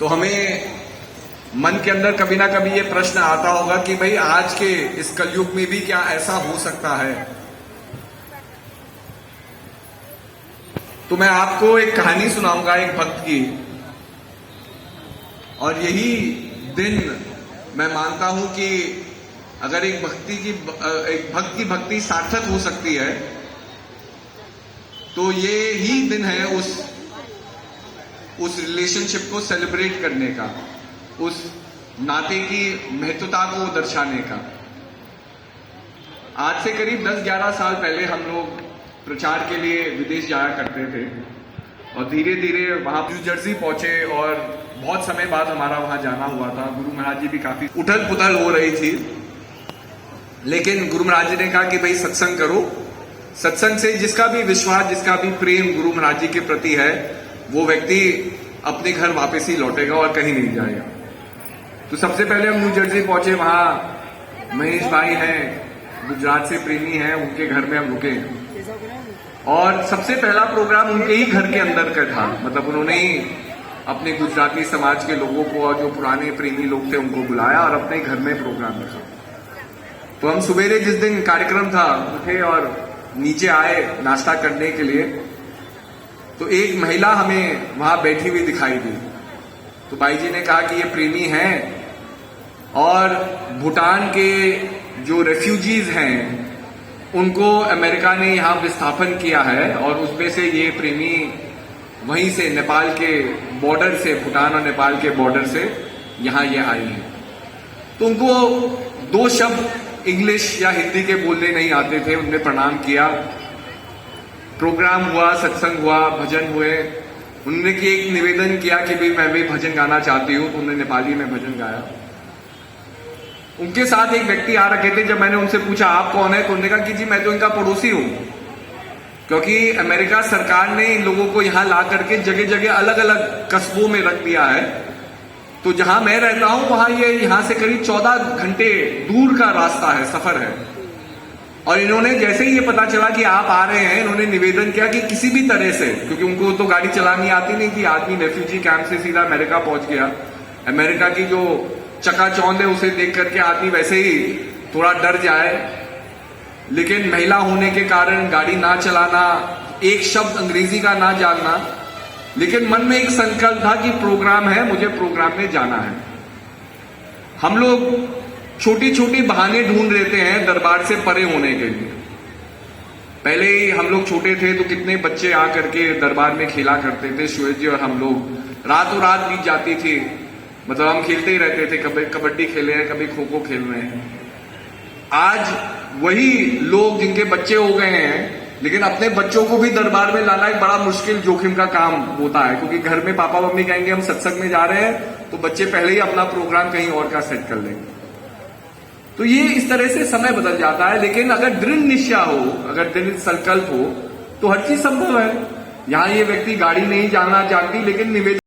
तो हमें मन के अंदर कभी ना कभी ये प्रश्न आता होगा कि भाई आज के इस कलयुग में भी क्या ऐसा हो सकता है। तो मैं आपको एक कहानी सुनाऊंगा एक भक्त की, और यही दिन मैं मानता हूं कि अगर एक भक्त की भक्ति सार्थक हो सकती है तो ये ही दिन है उस रिलेशनशिप को सेलिब्रेट करने का, उस नाते की महत्वता को दर्शाने का। आज से करीब 10-11 साल पहले हम लोग प्रचार के लिए विदेश जाया करते थे और धीरे धीरे वहां न्यू जर्सी पहुंचे और बहुत समय बाद हमारा वहां जाना हुआ था। गुरु महाराज जी भी काफी उथल पुथल हो रही थी, लेकिन गुरु महाराज जी ने कहा कि भाई सत्संग करो, सत्संग से जिसका भी विश्वास, जिसका भी प्रेम गुरु महाराज जी के प्रति है, वो व्यक्ति अपने घर वापस ही लौटेगा और कहीं नहीं जाएगा। तो सबसे पहले हम न्यू जर्सी पहुंचे, वहां महेश भाई हैं, गुजरात से प्रेमी हैं, उनके घर में हम रुके और सबसे पहला प्रोग्राम उनके ही घर के अंदर का था। मतलब उन्होंने ही अपने गुजराती समाज के लोगों को और जो पुराने प्रेमी लोग थे उनको बुलाया और अपने घर में प्रोग्राम रखा। तो हम सवेरे जिस दिन कार्यक्रम था उठे और नीचे आए नाश्ता करने के लिए, तो एक महिला हमें वहां बैठी हुई दिखाई दी। तो भाई जी ने कहा कि ये प्रेमी हैं और भूटान के जो रेफ्यूजीज हैं उनको अमेरिका ने यहां विस्थापन किया है और उसमें से ये प्रेमी वहीं से नेपाल के बॉर्डर से, भूटान और नेपाल के बॉर्डर से यहां ये आई है। तो उनको 2 शब्द इंग्लिश या हिंदी के बोलने नहीं आते थे। उन्होंने प्रणाम किया, प्रोग्राम हुआ, सत्संग हुआ, भजन हुए। उन्होंने एक निवेदन किया कि भाई मैं भी भजन गाना चाहती हूं, तो उन्होंने नेपाली में भजन गाया। उनके साथ एक व्यक्ति आ रखे थे। जब मैंने उनसे पूछा आप कौन है, तो उन्होंने कहा कि जी मैं तो इनका पड़ोसी हूं, क्योंकि अमेरिका सरकार ने इन लोगों को यहां ला करके जगह जगह अलग अलग कस्बों में रख दिया है। तो जहां मैं रहता हूं वहां ये यहां से करीब 14 घंटे दूर का रास्ता है, सफर है। और इन्होंने जैसे ही ये पता चला कि आप आ रहे हैं, इन्होंने निवेदन किया कि किसी भी तरह से, क्योंकि उनको तो गाड़ी चलानी आती नहीं थी, आदमी रेफ्यूजी कैंप से सीधा अमेरिका पहुंच गया। अमेरिका की जो चकाचौंध है उसे देख करके आदमी वैसे ही थोड़ा डर जाए, लेकिन महिला होने के कारण गाड़ी ना चलाना, एक शब्द अंग्रेजी का ना जानना, लेकिन मन में एक संकल्प था कि प्रोग्राम है, मुझे प्रोग्राम में जाना है। हम लोग छोटी छोटी बहाने ढूंढ लेते हैं दरबार से परे होने के लिए। पहले ही हम लोग छोटे थे तो कितने बच्चे आकर के दरबार में खेला करते थे, श्वेत जी और हम लोग। रातों रात बीत जाती थी, मतलब हम खेलते ही रहते थे, कभी कबड्डी खेल रहे हैं, कभी खो खो खेल रहे हैं। आज वही लोग जिनके बच्चे हो गए हैं, लेकिन अपने बच्चों को भी दरबार में लाना एक बड़ा मुश्किल, जोखिम का काम होता है, क्योंकि घर में पापा मम्मी कहेंगे हम सत्संग में जा रहे हैं, तो बच्चे पहले ही अपना प्रोग्राम कहीं और का सेट कर लेंगे। तो ये इस तरह से समय बदल जाता है। लेकिन अगर दृढ़ निश्चय हो, अगर दृढ़ संकल्प हो, तो हर चीज संभव है। यहां ये व्यक्ति गाड़ी नहीं जाना चाहती, लेकिन निवेदन